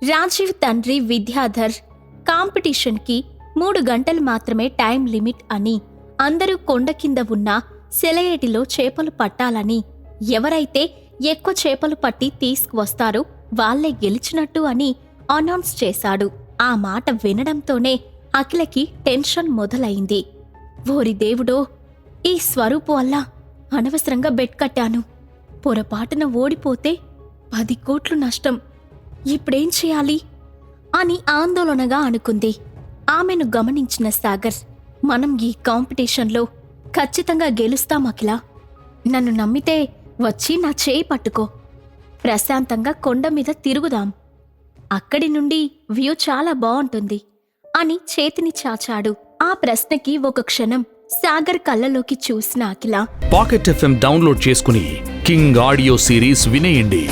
రాజీవ్ తండ్రి విద్యాధర్ కాంపిటీషన్కి 3 గంటలు మాత్రమే టైం లిమిట్ అని, అందరూ కొండ కింద ఉన్న సెలయేటిలో చేపలు పట్టాలని, ఎవరైతే ఎక్కువ చేపలు పట్టి తీసుకువస్తారో వాళ్లే గెలిచినట్టు అని అనౌన్స్ చేశాడు. ఆ మాట వినడంతోనే అఖిలకి టెన్షన్ మొదలైంది. ఓరి దేవుడో, ఈ స్వరూపు వల్ల అనవసరంగా బెట్ కట్టాను. పొరపాటున ఓడిపోతే 10 కోట్లు నష్టం. ఇప్పుడేం చేయాలి అని ఆందోళనగా అనుకుంది. ఆమెను గమనించిన సాగర్, మనం ఈ కాంపిటీషన్లో ఖచ్చితంగా గెలుస్తాం అఖిల. నన్ను నమ్మితే వచ్చి నా చేయి పట్టుకో. ప్రశాంతంగా కొండ మీద తిరుగుదాం. అక్కడి నుండి వ్యూ చాలా బావుంటుంది అని చేతిని చాచాడు. ఆ ప్రశ్నకి ఒక క్షణం సాగర్ కళ్ళలోకి చూసిన అఖిల, పాకెట్ FM డౌన్లోడ్ చేసుకుని కింగ్ ఆడియో సిరీస్ వినేయండి.